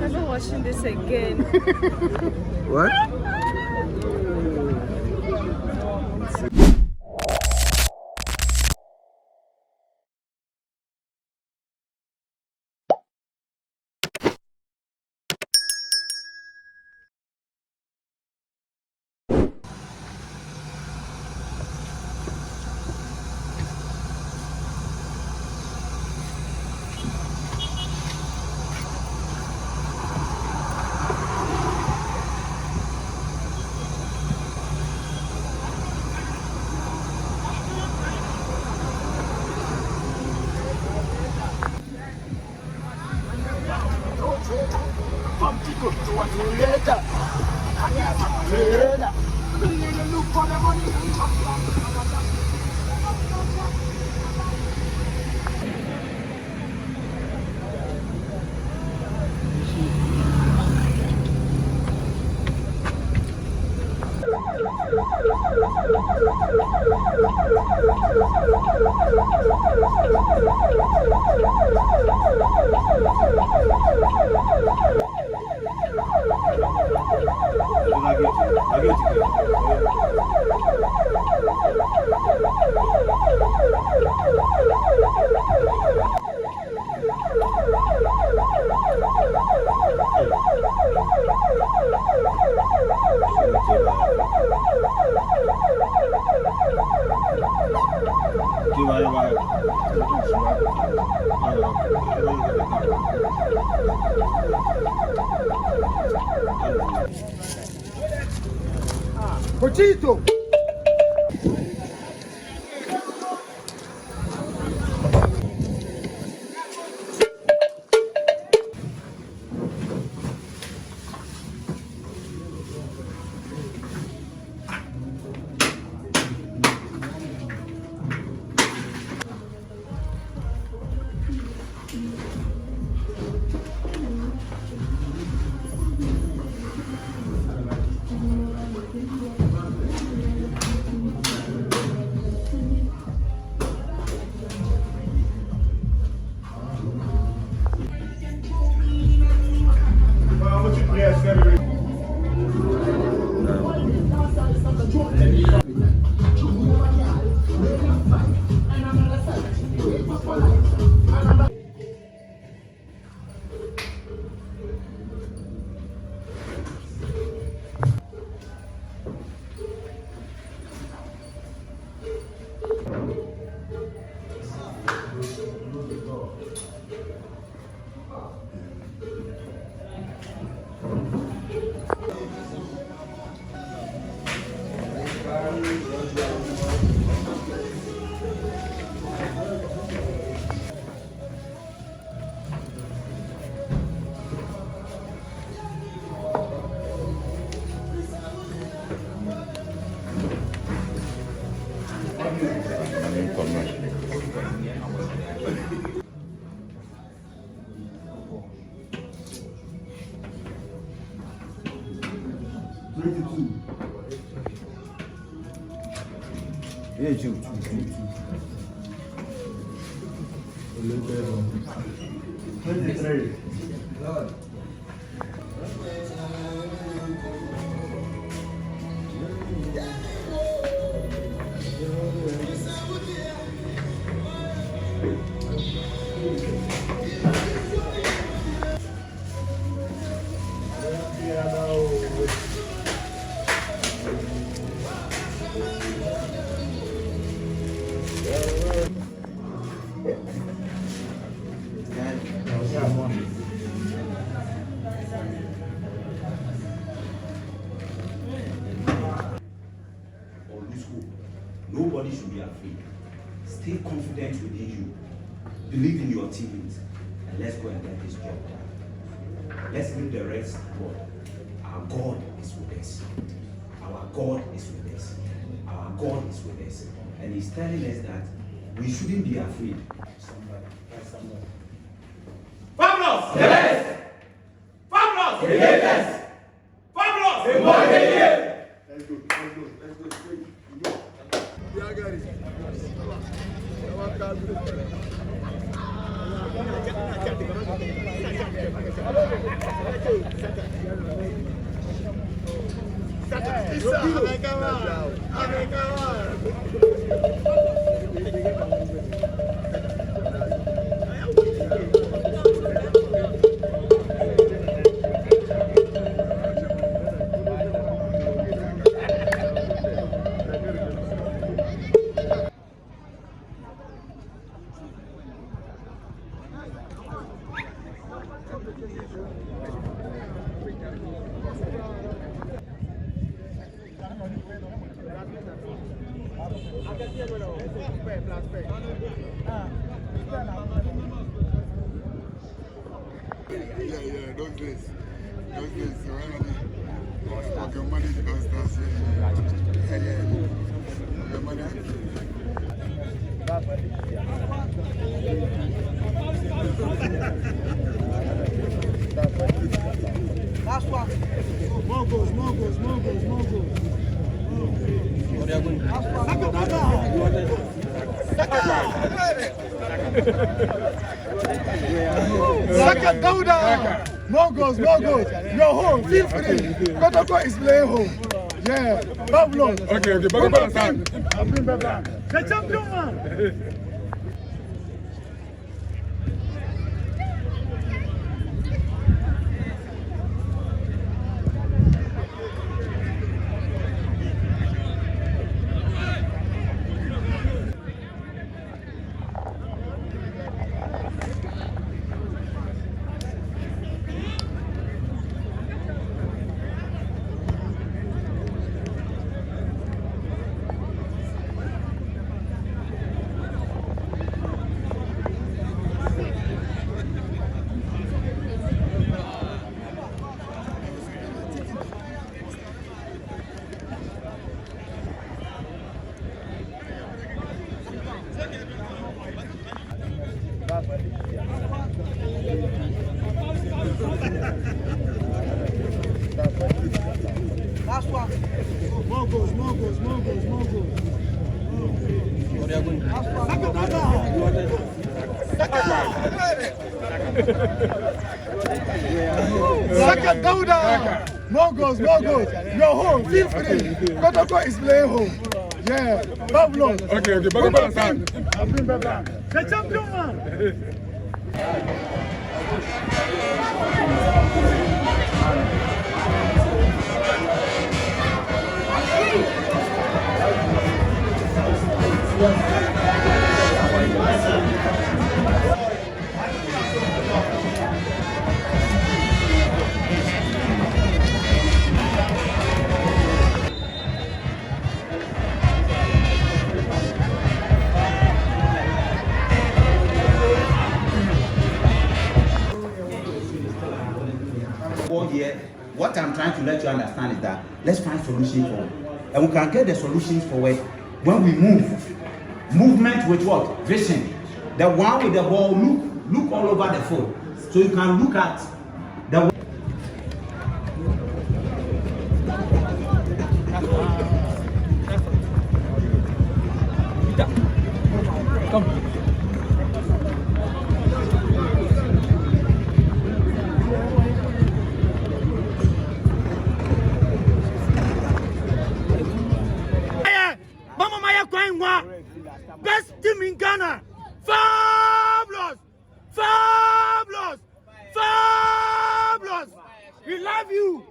never watching this again. What? Pochito! Yeah, two. 23. Nobody should be afraid. Stay confident within you. Believe in your teammates. And let's go and get this job done. Let's leave the rest to God. Our God is with us. Our God is with us. Our God is with us. And He's telling us that we shouldn't be afraid. Fabulous! Yes! Fabulous! Yes! Fabulous! Let's go. Yeah, I got it. Yeah, those days. Okay, money downstairs. Yeah. The money. That's what. More goals. Second down. More goals. You're home. Feel free. Kotoko is playing home. Yeah. Pablo. Okay. The champion man. That's what. More goals. Second down. More goals. You're home. Feel free. Kotoko is playing home. Yeah. Pablo. Okay. The champion man. Here, what I'm trying to let you understand is that let's find solutions for, and we can get the solutions forward when we move. Movement with what? Vision. The one with the ball, look all over the field, so you can look at the. Come. Best team in Ghana. Fabulous. We love you.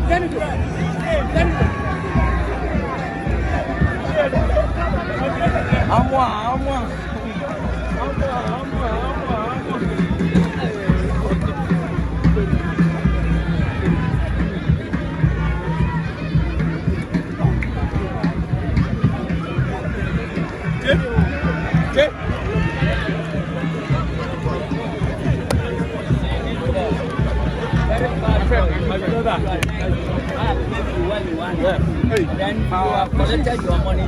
Then Then you have collected your money.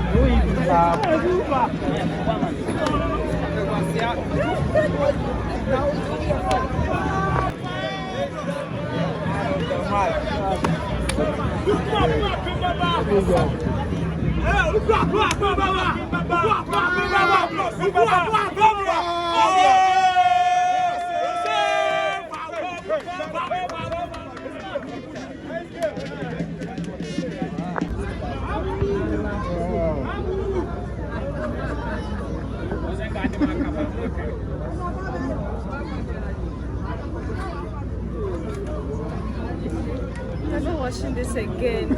I'm not watching this again.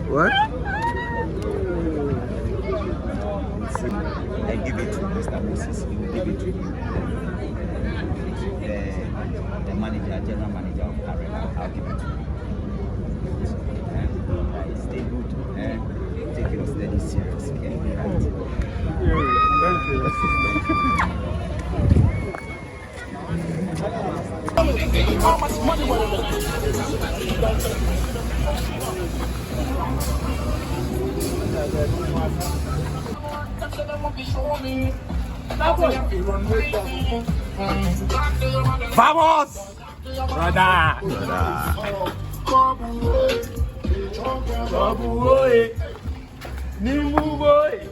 What? I give it to Mr. Moses. He will give it to you. The manager, general manager of Karela, I'll give it to you. Stay good. Take your study serious. Okay? Thank you. How much money Vamos! Brother! Babu boy! Nimbu boy!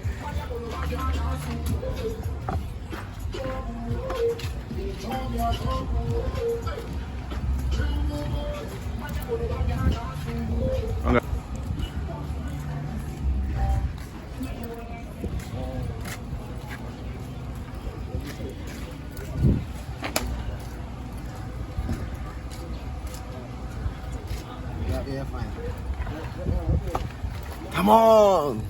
Come on.